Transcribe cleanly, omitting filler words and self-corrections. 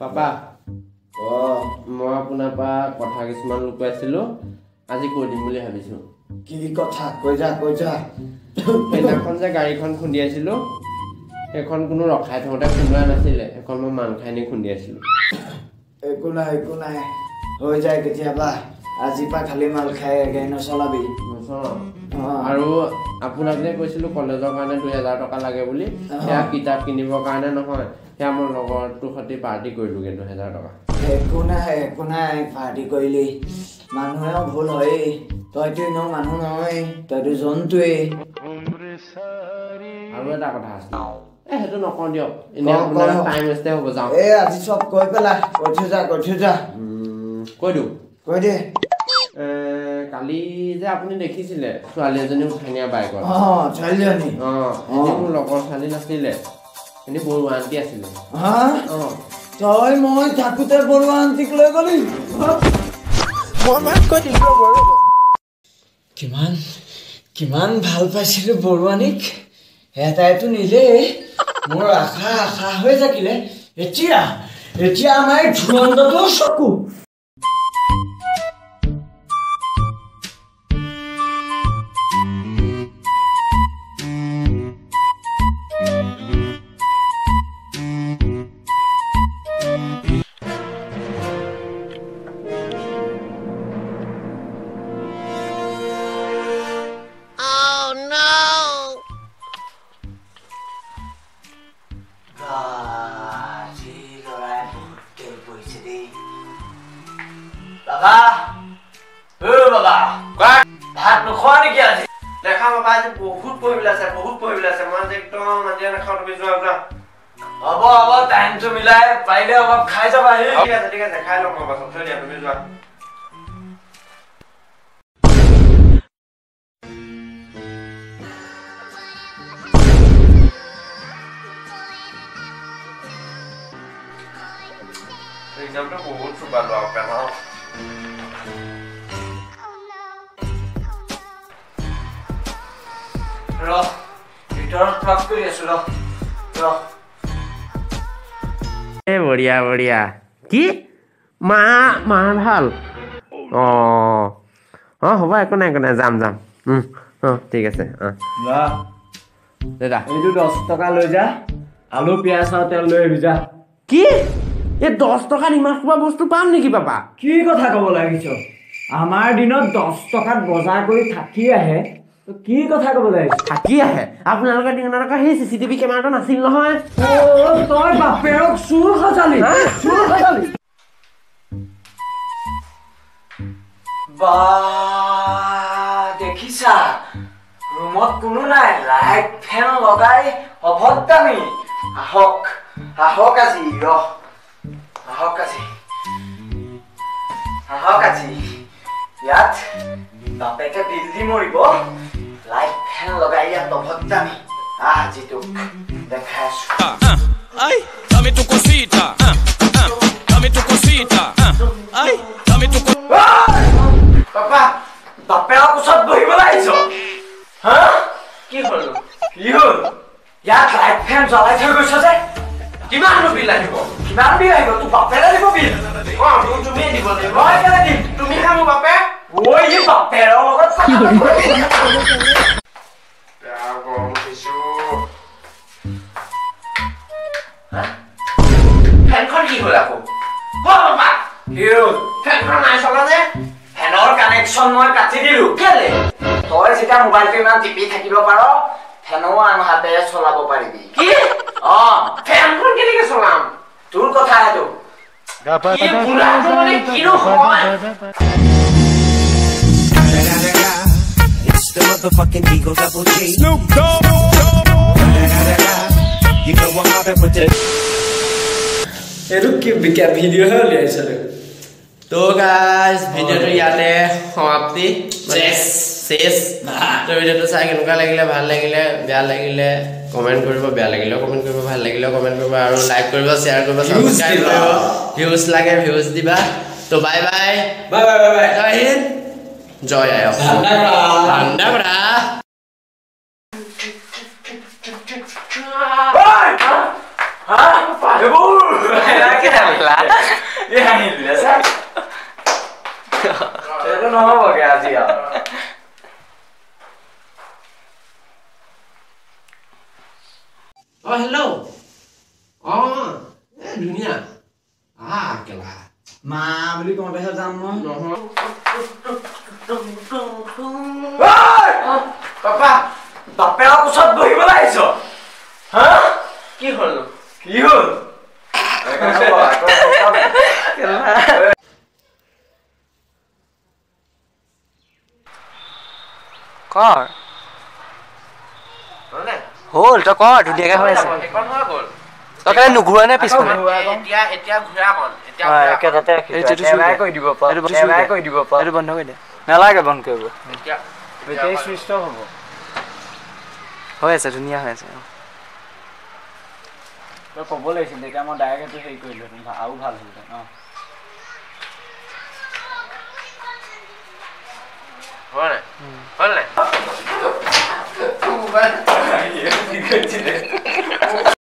Papa মই আপোনাৰ পৰা কথা কিছুমান লুকুৱাইছিলোঁ আজি কৈ দিম বুলি ভাবিছোঁ। কি কথা কৈ যা সেইদিনাখন যে গাড়ীখন খুন্দিয়াইছিলোঁ সেইখন কোনো ৰখাই থওঁতে খুন্দোৱা নাছিলে, সেইখন মই মান খাই নি খুন্দিয়াইছিলোঁ। একো নাই হৈ যায় কেতিয়াবা। আজিৰ পৰা খালি মাল খাই গাড়ী নচলাবি। আৰু আপোনাক যে কৈছিলোঁ কলেজৰ কাৰণে 2000 টকা লাগে বুলি, সেয়া কিতাপ কিনিবৰ কাৰণে নহয়, সেয়া মোৰ লগৰটোৰ সৈতে পাৰ্টি কৰিলোঁগৈ 2000 টকা। একো নাই পাৰ্টি কৰিলি মানুহেও ভুল হয়েই। তইতো এনেও মানুহ নহয়, তইতো জন্তুৱেই। আৰু এটা কথা আছে, সেইটো নকওঁ দিয়ক, এনেই আপোনাৰ টাইম ৱেষ্টে হ'ব। যাওঁ আজি চব কৈ পেলা, কৈ থৈ যা কৈ দিওঁ। কৈ দে। কালি যে আপুনি দেখিছিলে ছোৱালী এজনী উঠাই নিয়া বাইকত, ছোৱালীজনী মোৰ লগৰ ছোৱালী নাছিলে, এনে বৰুৱা আণ্টি আছিলে। তই মই থাকোতে বৰুৱা আণ্টিক লৈ গলি? কিমান ভাল পাইছিলো বৰুৱানীক, এটাইতো নিলেই। মোৰ আশা হৈ থাকিলে, এতিয়া আমাৰ ধুৰন্ধৰটো চকু। ভাত নোখোৱা নেকি আজি? দেখা বাবা আজি বহুত পঢ়িবলৈ আছে, মই যে একদম আজি নাখাওঁ, তুমি যোৱা। হ'ব টাইমটো মিলাই পাৰিলে অলপ খাই যাবা। ঠিক আছে খাই লওঁ মই পাছত, থৈ দিয়া তুমি যোৱা। এক্সামটো বহুত চোপালো আৰু পেলাওঁ। বঢ়িয়া কি মা ভাল? হ'ব একো নাই যাম ঠিক আছে। দাদা এইটো 10 টকা লৈ যা, আলু পিয়াজ আৰু তেল লৈ আহিবি যা। কি এই 10 টকাত ইমান খোৱা বস্তু পাম নেকি পাপা? কি কথা কব লাগিছ? আমাৰ দিনত 10 টকাত বজাৰ কৰি থাকি আহে, কি কথা কব লাগিছ? থাকি আহে? আপোনালোকৰ দিনত সেই CCTV কেমেৰাটো নাছিল নহয়। তই বাপেৰক চুৰ সজালি। দেখিছা, ৰুমত কোনো নাই, লাইট ফেন লগাই অভদ্ৰামি। আহক আজি ইয়াত বাপেকে বিল্ডি মৰিব, লাইট ফেন লগাই ইয়াত অভদ্ৰামি। আজি তোক দেখাই আছো। Dame tu cosita, dame tu cosita, ay, dame tu cosita. Papa, বাপেৰৰ ওচৰত বহিবলৈ আহিছ? কি হ'ল? ইয়াত লাইট ফেন জ্বলাই থৈ গৈছ যে? কিমান বিল আহিব? তোৰ বাপেৰে দিব বিল? তুমিয়ে দিব লাগিব। মই কেলে দিম? তুমি হে মোৰ বাপে? এই বাপেৰৰ লগত ফেনখন কি হ'ল আকৌ? ফেনখন নাই চলা যে? ফেনৰ কানেকশ্যন মই কাটি দিলো। কেলে? তই যেতিয়া মোবাইলটো ইমান টিপি থাকিব পাৰ, ফেনো আন হাতেৰে চলাব পাৰিবি। কি? ফেনখন কেনেকে চলাম? তোৰ কথা সেইটো। It's the motherfucking Eagle Double G. Snoop Dogg. You know I'm mobbing with it. এইটো কি ভিডিঅ'হে উলিয়াইছিলো। তো গাইজ ভিডিঅ'টো ইয়াতে সমাপ্তি, শেষ। তো ভিডিঅ'টো চাই কেনেকুৱা লাগিলে, ভাল লাগিলে, বেয়া লাগিলে কমেণ্ট কৰিব, বেয়া লাগিলেও কমেণ্ট কৰিব, ভাল লাগিলেও কমেণ্ট কৰিব, আৰু লাইক কৰিব, শ্বেয়াৰ কৰিব, ছাবস্ক্ৰাইব কৰিব। ভিউজ লাগে ভিউজ দিবা। তো বাই জয় হিন্দ, জয় আয়ক। ঠাণ্ডা কৰা। এইবোৰ কেলা এই হাঁহিলে চা এইটো নহ'বগে আজি আৰু হেল্ল' ধুনীয়া কেলা মা বুলি কওঁতেহে যাম মই পাপা বাপেৰৰ কোচত বহিবলৈ আহিছ হা কি হ'ল কি হ'ল কৰ হ'ল তই কৰ ধুনীয়াকে হৈ আছে তই কেলে নুঘূৰা নে পিছফালে এইটো বন্ধ কৰি দে নালাগে বন্ধ কৰিব বেটেৰী চুইচ অফ হ'ব হৈ আছে ধুনীয়া হৈ আছে তই ক'ব লাগিছিল তেতিয়া মই ডাইৰেক্ট এইটো হেৰি কৰিলোহেঁতেন আৰু ভাল হ'লহেঁতেন হ'ল নাই